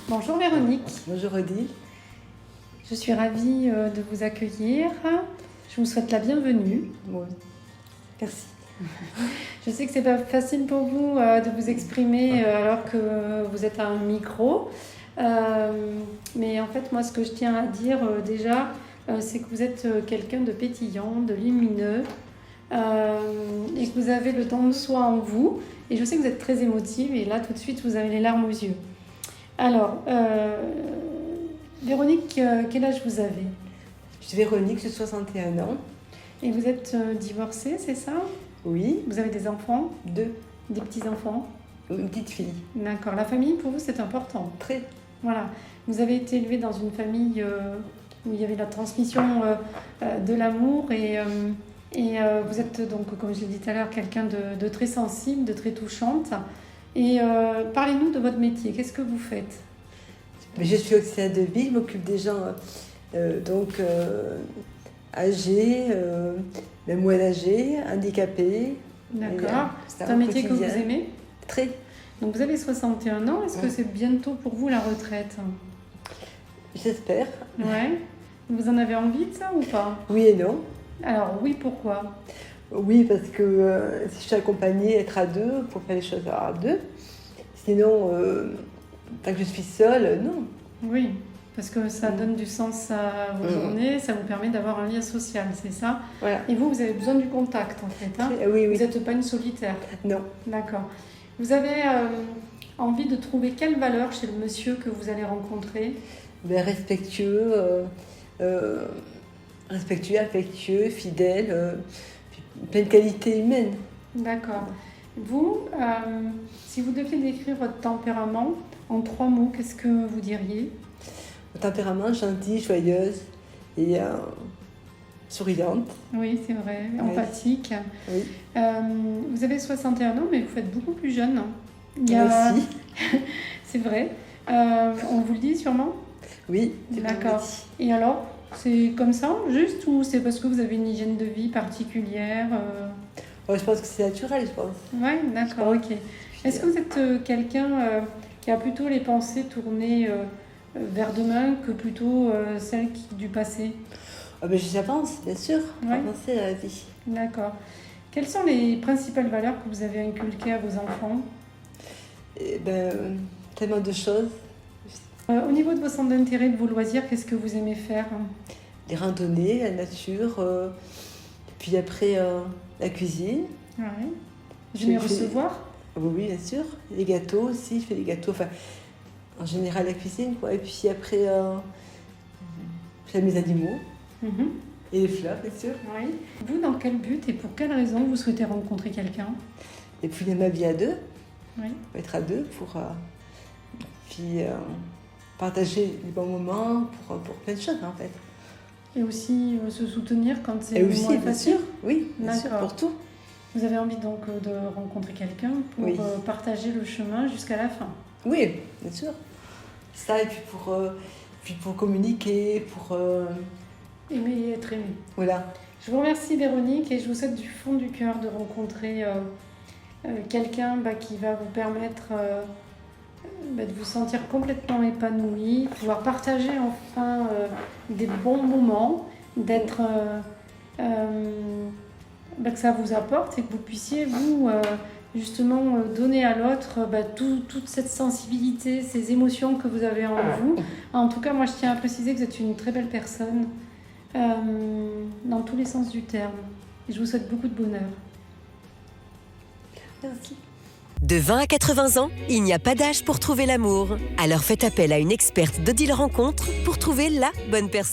Bonjour Véronique, Bonjour Odile. je suis ravie de vous accueillir. Je vous souhaite la bienvenue. Bon, merci. Je sais que c'est pas facile pour vous de vous exprimer alors que vous êtes à un micro. Mais en fait, moi, ce que je tiens à dire déjà, c'est que vous êtes quelqu'un de pétillant, de lumineux, et que vous avez le don de soi en vous. Et je sais que vous êtes très émotive, et là, tout de suite, vous avez les larmes aux yeux. Alors, Véronique, quel âge vous avez? Je suis Véronique, j'ai 61 ans. Et vous êtes divorcée, c'est ça? Oui, Vous avez des enfants? 2, Des petits-enfants? une petite fille. D'accord. La famille, pour vous, c'est important. Très. Voilà. Vous avez été élevée dans une famille où il y avait la transmission de l'amour et vous êtes donc, comme je l'ai dit tout à l'heure, quelqu'un de très sensible, de très touchante. Et parlez-nous de votre métier. Qu'est-ce que vous faites? Mais je suis auxiliaire de vie, je m'occupe des gens âgés, même moins âgés, handicapés. D'accord. C'est C'est un métier que vous aimez? Très. Donc vous avez 61 ans. Est-ce que c'est bientôt pour vous la retraite? J'espère. Ouais. Vous en avez envie de ça ou pas? Oui et non. Alors oui, pourquoi? Oui, parce que si je suis accompagnée, être à deux, pour faire les choses à deux. Sinon, tant que je suis seule, non. Oui, parce que ça donne du sens à vos journées, ça vous permet d'avoir un lien social, c'est ça? Voilà. Et vous avez besoin du contact en fait, hein? Oui, oui. Vous n'êtes pas une solitaire? Non. D'accord. Vous avez envie de trouver quelle valeur chez le monsieur que vous allez rencontrer? Ben, respectueux, affectueux, fidèle, puis plein de qualités humaines. D'accord. Vous, si vous deviez décrire votre tempérament en 3 mots, qu'est-ce que vous diriez? Au tempérament, gentille, joyeuse et souriante. Oui, c'est vrai, empathique. Oui. Vous avez 61 ans, mais vous faites beaucoup plus jeune. Merci. C'est vrai. On vous le dit sûrement? Oui. D'accord. Et alors, c'est comme ça, juste, ou c'est parce que vous avez une hygiène de vie particulière? Je pense que c'est naturel, je pense. Oui, d'accord, ok. Est-ce que vous êtes quelqu'un qui a plutôt les pensées tournées vers demain que plutôt celles du passé? Ben, j'avance, bien sûr. Ouais. Avancer à la vie. D'accord. Quelles sont les principales valeurs que vous avez inculquées à vos enfants? Et ben, tellement de choses. Au niveau de vos centres d'intérêt, de vos loisirs, qu'est-ce que vous aimez faire? Les randonnées, la nature, puis après la cuisine. Ouais. Vous aimez Je fais- recevoir? Oui, bien sûr. Les gâteaux aussi, je fais des gâteaux. Enfin, en général, la cuisine, quoi. Et puis après, j'aime les animaux Mhm. et les fleurs, bien sûr. Oui. Vous, dans quel but et pour quelle raison vous souhaitez rencontrer quelqu'un? Et puis, ma vie à deux, Oui. être à deux pour puis, partager les bons moments pour plein de choses, en fait. Et aussi se soutenir quand c'est Et aussi, moins bien facile. sûr, oui, bien sûr, D'accord. pour tout. Vous avez envie donc de rencontrer quelqu'un pour Oui. partager le chemin jusqu'à la fin. Oui, bien sûr. Ça, et puis pour communiquer, pour... Aimer et être aimé. voilà. Je vous remercie Véronique et je vous souhaite du fond du cœur de rencontrer quelqu'un qui va vous permettre de vous sentir complètement épanoui, pouvoir partager enfin des bons moments, d'être que ça vous apporte et que vous puissiez vous justement donner à l'autre toute cette sensibilité, ces émotions que vous avez en vous. En tout cas, moi je tiens à préciser que vous êtes une très belle personne dans tous les sens du terme. Et je vous souhaite beaucoup de bonheur. Merci. De 20 à 80 ans, il n'y a pas d'âge pour trouver l'amour. Alors faites appel à une experte d'Odile Rencontre pour trouver la bonne personne.